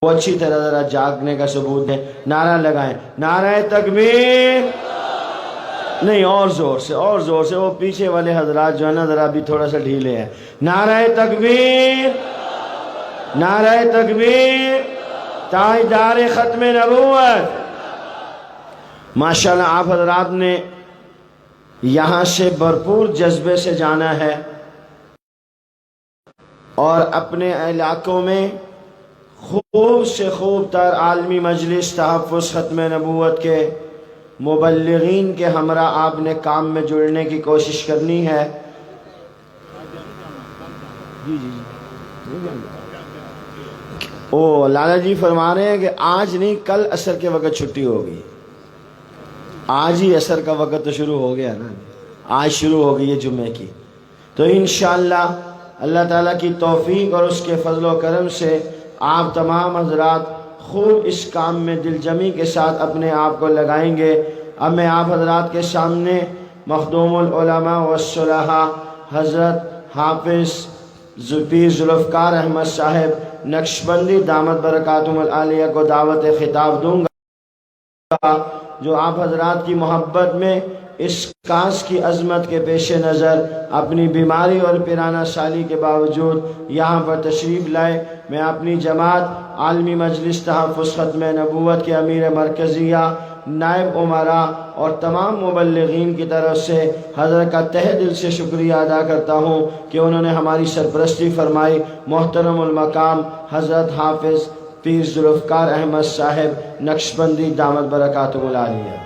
وہ اچھی طرح ذرا جاگنے کا ثبوت ہے. نعرہ لگائیں, نعرہ تکبیر. نہیں, اور زور سے, اور زور سے. وہ پیچھے والے حضرات جو ہے نا ذرا بھی تھوڑا سا ڈھیلے ہیں. نعرہ تکبیر, نعرہ تکبیر. تاجدار ختم نبوت. ماشاءاللہ آپ حضرات نے یہاں سے بھرپور جذبے سے جانا ہے اور اپنے علاقوں میں خوب سے خوب تر عالمی مجلس تحفظ ختم نبوت کے مبلغین کے ہمراہ آپ نے کام میں جڑنے کی کوشش کرنی ہے. او لالا جی فرما رہے ہیں کہ آج نہیں, کل عصر کے وقت چھٹی ہوگی. آج ہی عصر کا وقت تو شروع ہو گیا نا, آج شروع ہو گئی ہے جمعے کی. تو انشاءاللہ اللہ تعالیٰ کی توفیق اور اس کے فضل و کرم سے آپ تمام حضرات خوب اس کام میں دل جمی کے ساتھ اپنے آپ کو لگائیں گے. اب میں آپ حضرات کے سامنے مخدوم العلماء والصلحاء حضرت حافظ پیر ذوالفقار احمد صاحب نقشبندی دامت برکاتہم العالیہ کو دعوت خطاب دوں گا, جو آپ حضرات کی محبت میں اس کاس کی عظمت کے پیش نظر اپنی بیماری اور پیرانہ سالی کے باوجود یہاں پر تشریف لائے. میں اپنی جماعت عالمی مجلس تحفظ ختم نبوت کے امیر مرکزیہ, نائب امراء اور تمام مبلغین کی طرف سے حضرت کا تہ دل سے شکریہ ادا کرتا ہوں کہ انہوں نے ہماری سرپرستی فرمائی. محترم المقام حضرت حافظ پیر ذوالفقار احمد صاحب نقشبندی دامت برکاتہم العالیہ.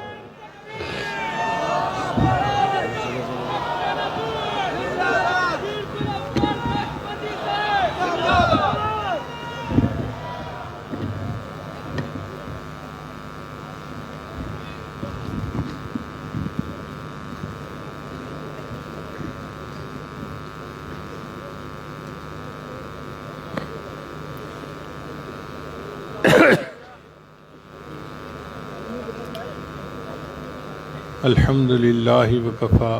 الحمد للہ وکفا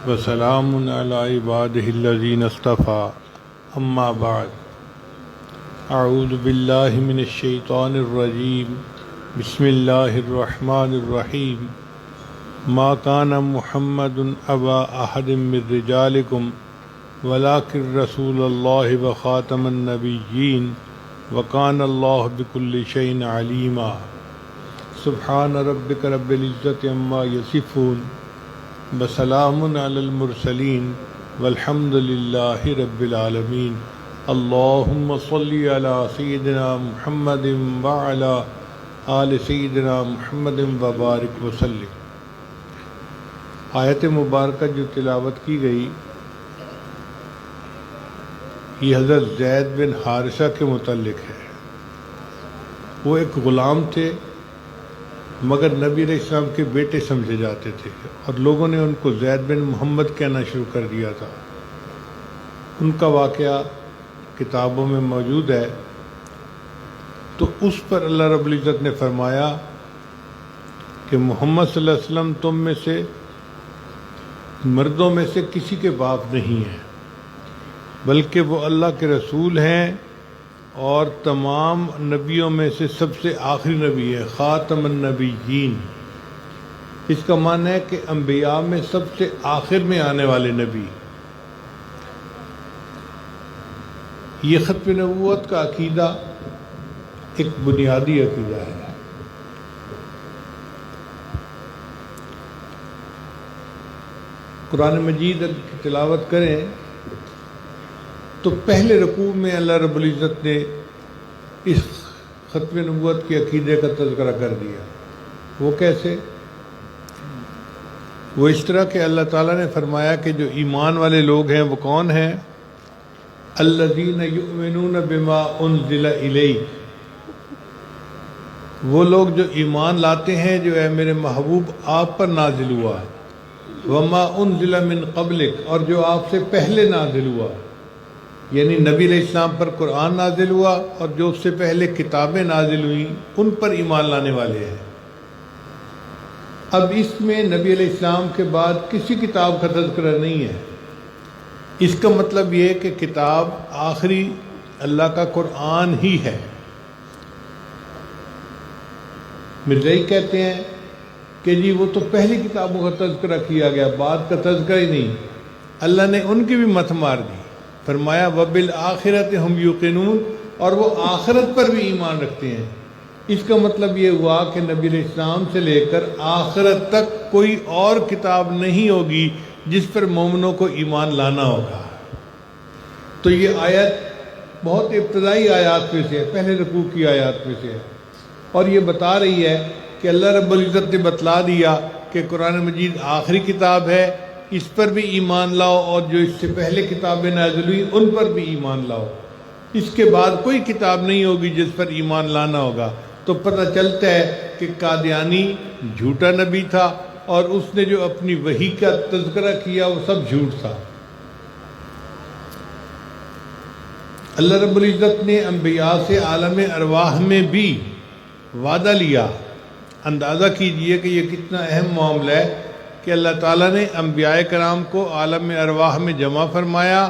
وسلام علی عبادہ الذین اصطفیٰ, اما بعد. اعوذ باللہ من الشیطان الرجیم, بسم اللہ الرحمن الرحیم. ما کان محمد ابا احد من رجالکم ولکن رسول اللہ وخاتم النبیین وکان اللہ بکل شیء علیما. سبحان ربک رب العزت عما یصفون وسلام علی المرسلین والحمد للہ رب العالمین. اللہم صلی علی سیدنا محمد وعلی آل سیدنا محمد وبارک وسلم. آیت مبارکہ جو تلاوت کی گئی یہ حضرت زید بن حارثہ کے متعلق ہے. وہ ایک غلام تھے مگر نبی علیہ السلام کے بیٹے سمجھے جاتے تھے اور لوگوں نے ان کو زید بن محمد کہنا شروع کر دیا تھا. ان کا واقعہ کتابوں میں موجود ہے. تو اس پر اللہ رب العزت نے فرمایا کہ محمد صلی اللہ علیہ وسلم تم میں سے مردوں میں سے کسی کے باپ نہیں ہیں بلکہ وہ اللہ کے رسول ہیں اور تمام نبیوں میں سے سب سے آخری نبی ہے, خاتم النبیین. اس کا معنی ہے کہ انبیاء میں سب سے آخر میں آنے والے نبی. یہ ختم نبوت کا عقیدہ ایک بنیادی عقیدہ ہے. قرآن مجید کی تلاوت کریں تو پہلے رکوع میں اللہ رب العزت نے اس ختم نبوت کے عقیدے کا تذکرہ کر دیا. وہ کیسے؟ وہ اس طرح کہ اللہ تعالیٰ نے فرمایا کہ جو ایمان والے لوگ ہیں وہ کون ہیں؟ الذین یؤمنون بما انزل الیک. وہ لوگ جو ایمان لاتے ہیں جو اے میرے محبوب آپ پر نازل ہوا, وما انزل من قبلک, اور جو آپ سے پہلے نازل ہوا, یعنی نبی علیہ السلام پر قرآن نازل ہوا اور جو اس سے پہلے کتابیں نازل ہوئیں ان پر ایمان لانے والے ہیں. اب اس میں نبی علیہ السلام کے بعد کسی کتاب کا تذکرہ نہیں ہے. اس کا مطلب یہ ہے کہ کتاب آخری اللہ کا قرآن ہی ہے۔ مرزائی کہتے ہیں کہ جی وہ تو پہلی کتابوں کا تذکرہ کیا گیا، بعد کا تذکرہ ہی نہیں۔ اللہ نے ان کی بھی مت مار دی، فرمایا وَبِالْآخِرَةِ هُمْ يُوقِنُونَ، اور وہ آخرت پر بھی ایمان رکھتے ہیں۔ اس کا مطلب یہ ہوا کہ نبی علیہ السلام سے لے کر آخرت تک کوئی اور کتاب نہیں ہوگی جس پر مومنوں کو ایمان لانا ہوگا۔ تو یہ آیت بہت ابتدائی آیات میں سے ہے، پہلے رکوع کی آیات میں سے ہے، اور یہ بتا رہی ہے کہ اللہ رب العزت نے بتلا دیا کہ قرآن مجید آخری کتاب ہے، اس پر بھی ایمان لاؤ، اور جو اس سے پہلے کتابیں نازل ہوئی ان پر بھی ایمان لاؤ۔ اس کے بعد کوئی کتاب نہیں ہوگی جس پر ایمان لانا ہوگا۔ تو پتہ چلتا ہے کہ قادیانی جھوٹا نبی تھا، اور اس نے جو اپنی وحی کا تذکرہ کیا وہ سب جھوٹ تھا۔ اللہ رب العزت نے انبیاء سے عالم ارواح میں بھی وعدہ لیا۔ اندازہ کیجئے کہ یہ کتنا اہم معاملہ ہے کہ اللہ تعالیٰ نے انبیاء کرام کو عالم ارواح میں جمع فرمایا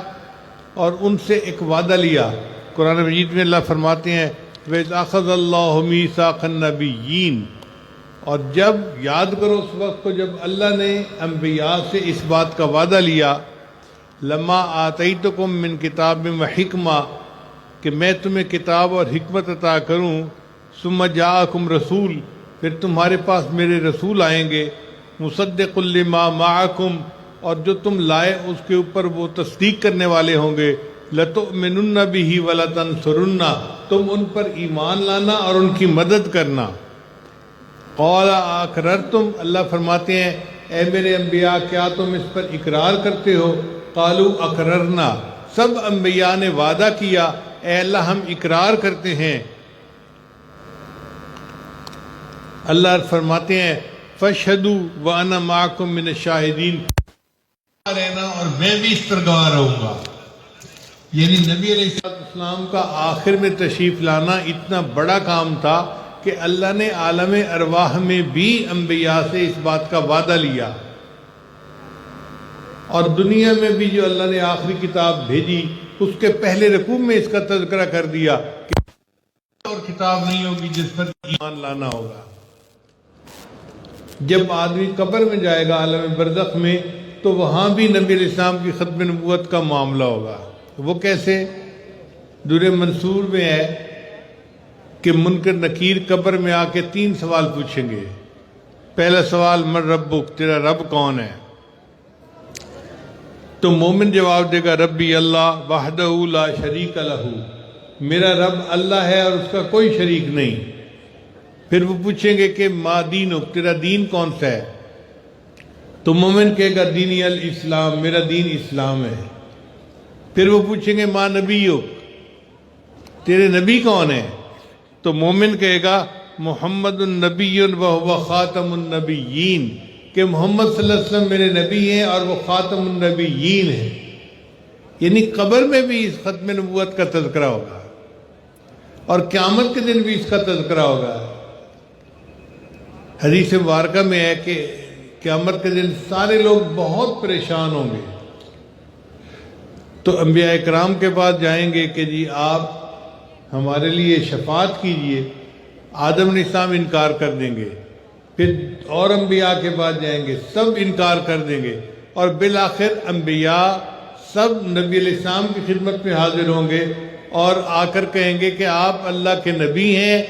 اور ان سے ایک وعدہ لیا۔ قرآن مجید میں اللہ فرماتے ہیں وَإِذْ أَخَذَ اللَّهُ مِيثَاقَ النَّبِيِّينَ، اور جب یاد کرو اس وقت کو جب اللہ نے انبیاء سے اس بات کا وعدہ لیا، لَمَا آتَيْتُكُم مِّن كِتَابٍ وَحِكْمَةٍ، کہ میں تمہیں کتاب اور حکمت عطا کروں، ثُمَّ جَاءَكُمْ رَسُولٌ، پھر تمہارے پاس میرے رسول آئیں گے، مُصَدِّقٌ لِّمَا مَعَكُمْ، اور جو تم لائے اس کے اوپر وہ تصدیق کرنے والے ہوں گے، لَتُؤْمِنُنَّ بِهِ وَلَتَنْصُرُنَّ، تم ان پر ایمان لانا اور ان کی مدد کرنا۔ قَالَ أَقْرَرْتُمْ، اللہ فرماتے ہیں اے میرے انبیاء کیا تم اس پر اقرار کرتے ہو؟ قَالُوا أَقْرَرْنَا، سب انبیاء نے وعدہ کیا اے اللہ ہم اقرار کرتے ہیں۔ اللہ فرماتے ہیں فَاشْهَدُوا وَأَنَا مَعَكُمْ مِنَ الشَّاهِدِينَ، رہنا اور میں بھی اس پر گواہ رہوں گا۔ یعنی نبی علیہ السلام کا آخر میں تشریف لانا اتنا بڑا کام تھا کہ اللہ نے عالم ارواح میں بھی انبیاء سے اس بات کا وعدہ لیا، اور دنیا میں بھی جو اللہ نے آخری کتاب بھیجی اس کے پہلے رکوع میں اس کا تذکرہ کر دیا کہ اور کتاب نہیں ہوگی جس پر ایمان لانا ہوگا۔ جب آدمی قبر میں جائے گا عالم برزخ میں، تو وہاں بھی نبی علیہ السلام کی ختم نبوت کا معاملہ ہوگا۔ وہ کیسے؟ در منصور میں ہے کہ منکر نکیر قبر میں آ کے 3 سوال پوچھیں گے۔ پہلا سوال من ربک، تیرا رب کون ہے؟ تو مومن جواب دے گا ربی اللہ وحدہ لا شریک لہ، میرا رب اللہ ہے اور اس کا کوئی شریک نہیں۔ پھر وہ پوچھیں گے کہ ما دینک، تیرا دین کون سا ہے؟ تو مومن کہے گا دینی الاسلام، میرا دین اسلام ہے۔ پھر وہ پوچھیں گے ما نبیک، تیرے نبی کون ہے؟ تو مومن کہے گا محمد النبی وہو خاتم النبیین، کہ محمد صلی اللہ علیہ وسلم میرے نبی ہیں اور وہ خاتم النبیین ہیں۔ یعنی قبر میں بھی اس ختم نبوت کا تذکرہ ہوگا، اور قیامت کے دن بھی اس کا تذکرہ ہوگا۔ حدیث مبارکہ میں ہے کہ قیامت کے دن سارے لوگ بہت پریشان ہوں گے، تو انبیاء کرام کے پاس جائیں گے کہ جی آپ ہمارے لیے شفاعت کیجئے۔ آدم علیہ السلام انکار کر دیں گے، پھر اور انبیاء کے پاس جائیں گے، سب انکار کر دیں گے، اور بالآخر انبیاء سب نبی علیہ السلام کی خدمت میں حاضر ہوں گے اور آ کر کہیں گے کہ آپ اللہ کے نبی ہیں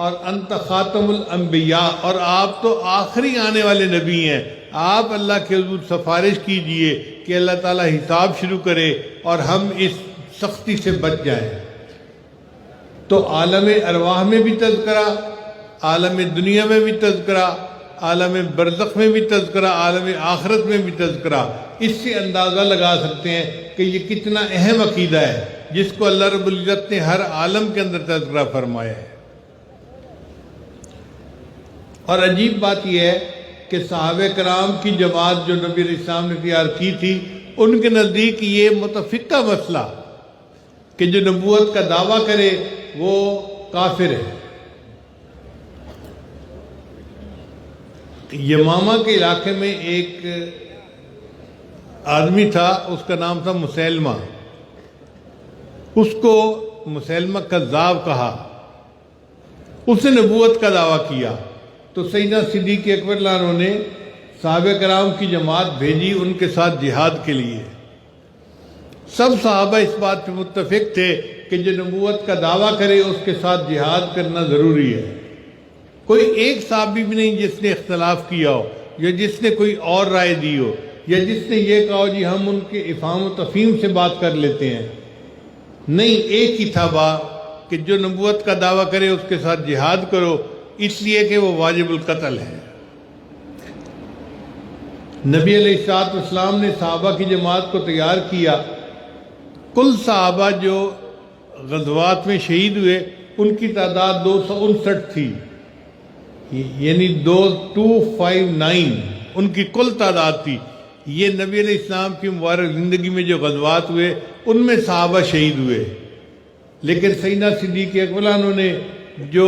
اور انت خاتم الانبیاء، اور آپ تو آخری آنے والے نبی ہیں، آپ اللہ کے حضور سفارش کیجئے کہ اللہ تعالیٰ حساب شروع کرے اور ہم اس سختی سے بچ جائیں۔ تو عالم ارواح میں بھی تذکرہ، عالم دنیا میں بھی تذکرہ، عالم برزخ میں بھی تذکرہ، عالم آخرت میں بھی تذکرہ۔ اس سے اندازہ لگا سکتے ہیں کہ یہ کتنا اہم عقیدہ ہے جس کو اللہ رب العزت نے ہر عالم کے اندر تذکرہ فرمایا ہے۔ اور عجیب بات یہ ہے کہ صحابہ کرام کی جماعت جو نبی علیہ السلام نے تیار کی تھی، ان کے نزدیک یہ متفقہ مسئلہ کہ جو نبوت کا دعویٰ کرے وہ کافر ہے۔ یمامہ کے علاقے میں ایک آدمی تھا، اس کا نام تھا مسیلمہ۔ اس کو مسلمہ کذاب کہا، اس نے نبوت کا دعویٰ کیا، تو سیدنا صدیق اکبر اللہ عنہ نے صحابہ کرام کی جماعت بھیجی ان کے ساتھ جہاد کے لیے۔ سب صحابہ اس بات پہ متفق تھے کہ جو نبوت کا دعویٰ کرے اس کے ساتھ جہاد کرنا ضروری ہے۔ کوئی ایک صحابی بھی نہیں جس نے اختلاف کیا ہو، یا جس نے کوئی اور رائے دی ہو، یا جس نے یہ کہا جی ہم ان کے افہام و تفہیم سے بات کر لیتے ہیں۔ نہیں، ایک ہی تھا بات کہ جو نبوت کا دعویٰ کرے اس کے ساتھ جہاد کرو، اس لیے کہ وہ واجب القتل ہے۔ نبی علیہ السلام نے صحابہ کی جماعت کو تیار کیا۔ کل صحابہ جو غزوات میں شہید ہوئے ان کی تعداد 259 تھی، یعنی 2259 ان کی کل تعداد تھی۔ یہ نبی علیہ السلام کی مبارک زندگی میں جو غزوات ہوئے ان میں صحابہ شہید ہوئے، لیکن سیدنا صدیق اکبر عنہ نے جو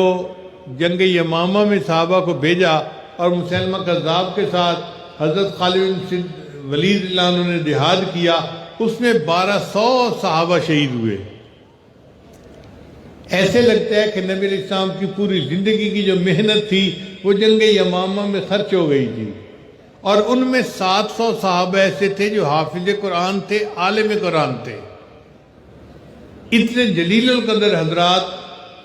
جنگ یمامہ میں صحابہ کو بھیجا اور مسلمہ کذاب کے ساتھ حضرت خالد بن ولید اللہ عنہ نے جہاد کیا، اس میں 1200 صحابہ شہید ہوئے۔ ایسے لگتا ہے کہ نبی علیہ السلام کی پوری زندگی کی جو محنت تھی وہ جنگ یمامہ میں خرچ ہو گئی تھی، اور ان میں 700 صحابہ ایسے تھے جو حافظ قرآن تھے، عالم قرآن تھے۔ اتنے جلیل القدر حضرات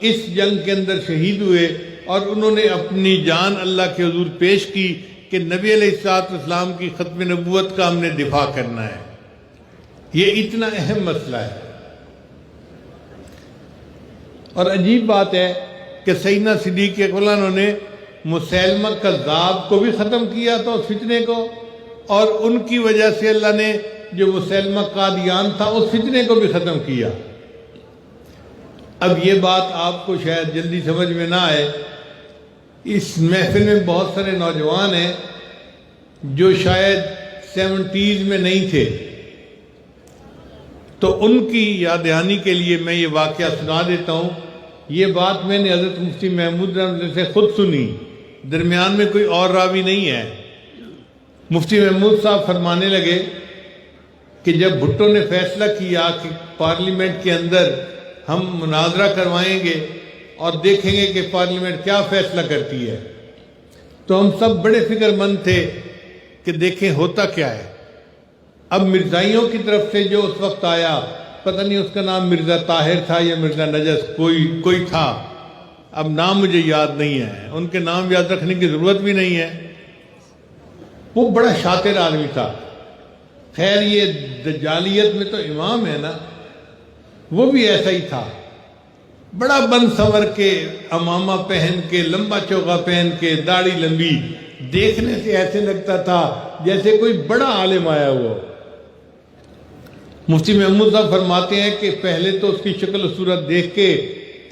اس جنگ کے اندر شہید ہوئے، اور انہوں نے اپنی جان اللہ کے حضور پیش کی کہ نبی علیہ السلام کی ختم نبوت کا ہم نے دفاع کرنا ہے۔ یہ اتنا اہم مسئلہ ہے۔ اور عجیب بات ہے کہ سیدنا صدیق اکبر عنہ نے مسلمہ کذاب کو بھی ختم کیا تھا اس فتنے کو، اور ان کی وجہ سے اللہ نے جو مسلمہ قادیان تھا اس فتنے کو بھی ختم کیا۔ اب یہ بات آپ کو شاید جلدی سمجھ میں نہ آئے، اس محفل میں بہت سارے نوجوان ہیں جو شاید 70s میں نہیں تھے، تو ان کی یاد دہانی کے لیے میں یہ واقعہ سنا دیتا ہوں۔ یہ بات میں نے حضرت مفتی محمود رحمۃ اللہ سے خود سنی، درمیان میں کوئی اور راوی نہیں ہے۔ مفتی محمود صاحب فرمانے لگے کہ جب بھٹو نے فیصلہ کیا کہ پارلیمنٹ کے اندر ہم مناظرہ کروائیں گے اور دیکھیں گے کہ پارلیمنٹ کیا فیصلہ کرتی ہے، تو ہم سب بڑے فکر مند تھے کہ دیکھیں ہوتا کیا ہے۔ اب مرزائیوں کی طرف سے جو اس وقت آیا، پتہ نہیں اس کا نام مرزا طاہر تھا یا مرزا نجس، کوئی تھا، اب نام مجھے یاد نہیں ہے، ان کے نام یاد رکھنے کی ضرورت بھی نہیں ہے۔ وہ بڑا شاطر آدمی تھا، خیر یہ دجالیت میں تو امام ہے نا، وہ بھی ایسا ہی تھا، بڑا بن سنور کے، امامہ پہن کے، لمبا چوکا پہن کے، داڑھی لمبی، دیکھنے سے ایسے لگتا تھا جیسے کوئی بڑا عالم آیا ہوا۔ مفتی محمود صاحب فرماتے ہیں کہ پہلے تو اس کی شکل و صورت دیکھ کے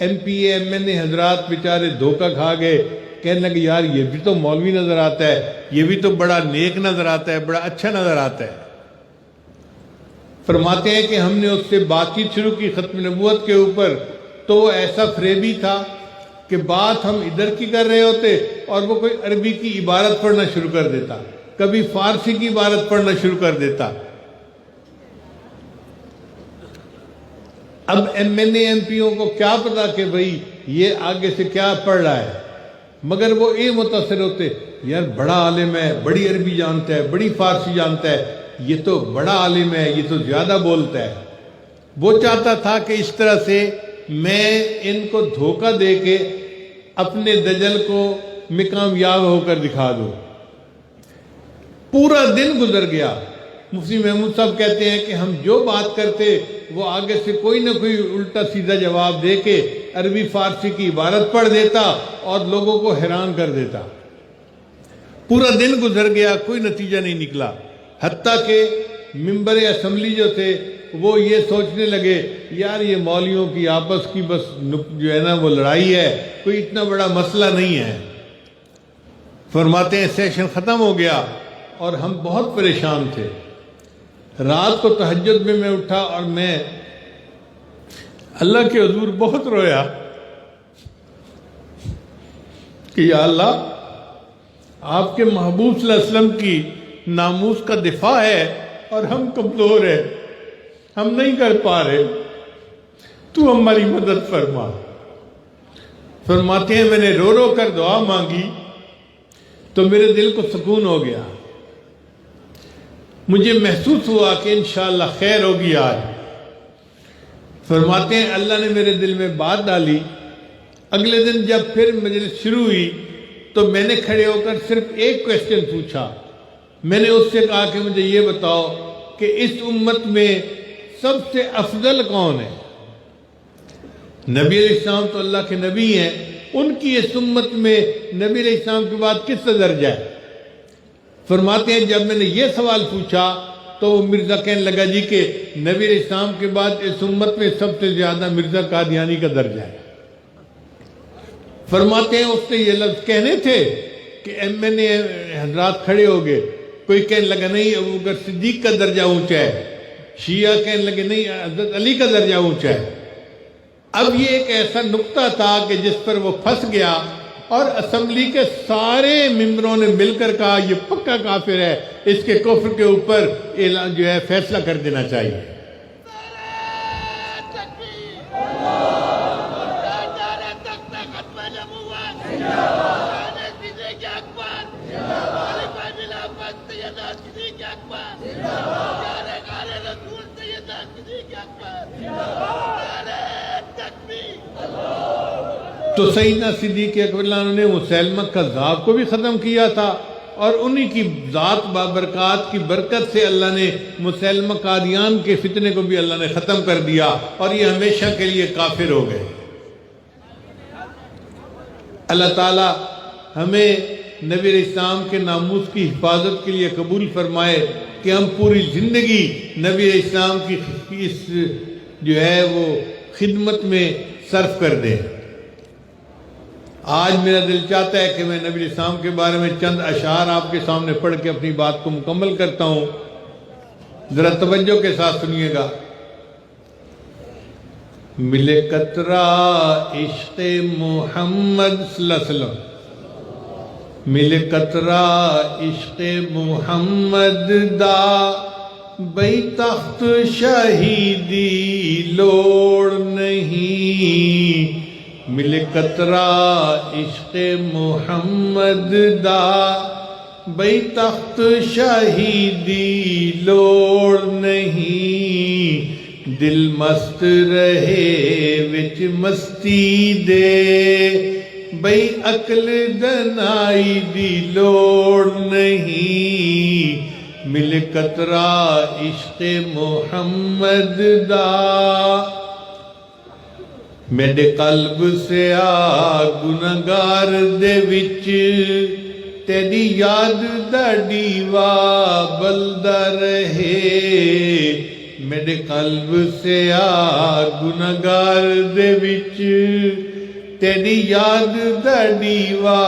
M P A M N A حضرات بیچارے دھوکہ کھا گئے، کہنے لگے یار یہ بھی تو مولوی نظر آتا ہے، یہ بھی تو بڑا نیک نظر آتا ہے، بڑا اچھا نظر آتا ہے۔ فرماتے ہیں کہ ہم نے اس سے بات چیت شروع کی ختم نبوت کے اوپر، تو وہ ایسا فریبی تھا کہ بات ہم ادھر کی کر رہے ہوتے اور وہ کوئی عربی کی عبارت پڑھنا شروع کر دیتا، کبھی فارسی کی عبارت پڑھنا شروع کر دیتا۔ اب ایم این اے ایم پیوں کو کیا پتا کہ بھئی یہ آگے سے کیا پڑھ رہا ہے، مگر وہ متاثر ہوتے، یار بڑا عالم ہے، بڑی عربی جانتا ہے، بڑی فارسی جانتا ہے، یہ تو بڑا عالم ہے، یہ تو زیادہ بولتا ہے۔ وہ چاہتا تھا کہ اس طرح سے میں ان کو دھوکہ دے کے اپنے دجل کو میں کامیاب ہو کر دکھا دوں۔ پورا دن گزر گیا، مفتی محمود صاحب کہتے ہیں کہ ہم جو بات کرتے وہ آگے سے کوئی نہ کوئی الٹا سیدھا جواب دے کے عربی فارسی کی عبارت پڑھ دیتا اور لوگوں کو حیران کر دیتا۔ پورا دن گزر گیا، کوئی نتیجہ نہیں نکلا، حتیٰ کہ ممبر اسمبلی جو تھے وہ یہ سوچنے لگے یار یہ مولویوں کی آپس کی بس جو ہے نا وہ لڑائی ہے، کوئی اتنا بڑا مسئلہ نہیں ہے۔ فرماتے ہیں سیشن ختم ہو گیا اور ہم بہت پریشان تھے۔ رات کو تہجد میں اٹھا اور میں اللہ کے حضور بہت رویا کہ یا اللہ، آپ کے محبوب صلی اللہ علیہ وسلم کی ناموس کا دفاع ہے اور ہم کمزور ہیں، ہم نہیں کر پا رہے، تو ہماری مدد فرما۔ فرماتے ہیں میں نے رو رو کر دعا مانگی تو میرے دل کو سکون ہو گیا، مجھے محسوس ہوا کہ انشاءاللہ خیر ہوگی آج۔ فرماتے ہیں اللہ نے میرے دل میں بات ڈالی۔ اگلے دن جب پھر مجلس شروع ہوئی تو میں نے کھڑے ہو کر صرف ایک کویسچن پوچھا۔ میں نے اس سے کہا کہ مجھے یہ بتاؤ کہ اس امت میں سب سے افضل کون ہے؟ نبی علیہ السلام تو اللہ کے نبی ہیں، ان کی اس امت میں نبی علیہ السلام کے بعد کس کا درجہ ہے؟ فرماتے ہیں جب میں نے یہ سوال پوچھا تو وہ مرزا کہنے لگا جی کہ نبی علیہ السلام کے بعد اس امت میں سب سے زیادہ مرزا قادیانی کا درجہ ہے۔ فرماتے ہیں اس نے یہ لفظ کہنے تھے کہ ایم این اے حضرات کھڑے ہو گئے، کوئی کہنے لگا نہیں ابوبکر صدیق کا درجہ اونچا ہے، شیعہ کہنے لگے نہیں حضرت علی کا درجہ اونچا ہے۔ اب یہ ایک ایسا نقطہ تھا کہ جس پر وہ پھنس گیا اور اسمبلی کے سارے ممبروں نے مل کر کہا یہ پکا کافر ہے، اس کے کفر کے اوپر اعلان جو ہے فیصلہ کر دینا چاہیے۔ تو سیدنا صدیق اکبر اللہ عنہ نے مسلمہ کذاب کو بھی ختم کیا تھا، اور انہی کی ذات بابرکات کی برکت سے اللہ نے مسلمہ قادیان کے فتنے کو بھی اللہ نے ختم کر دیا، اور یہ ہمیشہ کے لیے کافر ہو گئے۔ اللہ تعالی ہمیں نبی علیہ السلام کے ناموس کی حفاظت کے لیے قبول فرمائے کہ ہم پوری زندگی نبی علیہ السلام کی اس جو ہے وہ خدمت میں صرف کر دیں۔ آج میرا دل چاہتا ہے کہ میں نبی علیہ السلام کے بارے میں چند اشعار آپ کے سامنے پڑھ کے اپنی بات کو مکمل کرتا ہوں، ذرا توجہ کے ساتھ سنیے گا۔ ملے قطرہ عشق محمد صلی اللہ علیہ وسلم، ملے قطرہ عشق محمد دا، بھئی تخت شہیدی لوڑ نہیں، ملے قطرہ عشق محمد دا، بھئی تخت شہیدی لوڑ نہیں، دل مست رہے وچ مستی دے، بھئی عقل دنائی دی لوڑ نہیں، ملے قطرہ عشق محمد دا۔ میرے قلب سے آ گناہگار دے وچ، تیری یاد دا ڈیوا بلدا رہے، میرے قلب سے آ گناہگار دے وچ، تیری یاد دا ڈیوا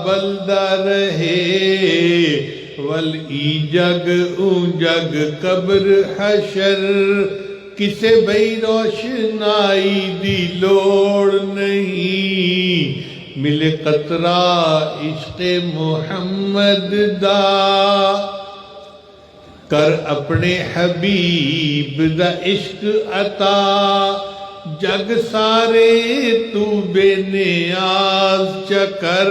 بلدا رہے، ول ای جگ اون جگ قبر حشر، کسے بھئی روشنائی دی لوڑ نہیں، ملے قطرہ عشق محمد دا، کر اپنے حبیب دا عشق عطا، جگ سارے تو بے نیاز چکر،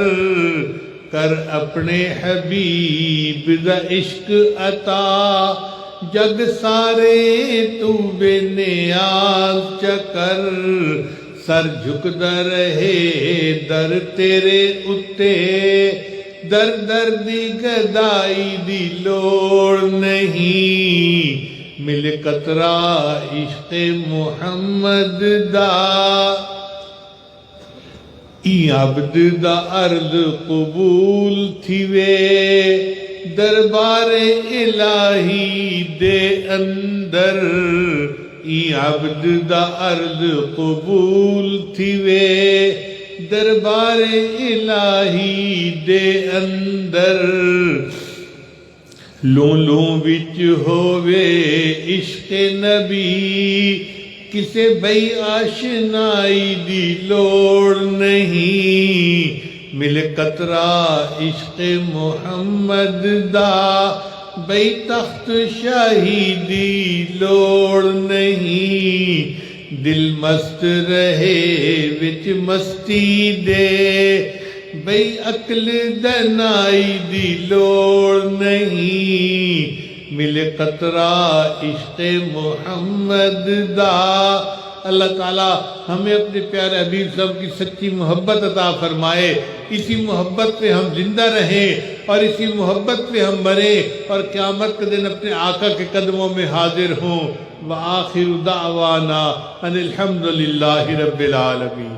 کر اپنے حبیب دا عشق عطا، جگ سارے تو بے نیاز چکر، سر جھکدا رہے در تیرے اتے، در در دی گدائی دی لوڑ نہیں، ملے قطرہ عشق محمد دا، ای عبد دا عرض قبول تھی وے، دربار الہی دے اندر، ای عبد دا عرض قبول تھی وے، دربار الہی دے اندر، لوں لوں وچ ہووے عشق نبی، کسے بھئی آشنائی دی لوڑ نہیں، ملے قطرہ عشق محمد دا، بھئی تخت شہیدی لوڑ نہیں، دل مست رہے وچ مستی دے بھئی عقل دنائی دی لوڑ نہیں ملے قطرہ عشق محمد دا اللہ تعالیٰ ہمیں اپنے پیارے حبیب صاحب کی سچی محبت عطا فرمائے اسی محبت پہ ہم زندہ رہیں اور اسی محبت پہ ہم مریں اور قیامت کے دن اپنے آقا کے قدموں میں حاضر ہوں وآخر دعوانا ان الحمدللہ رب العالمین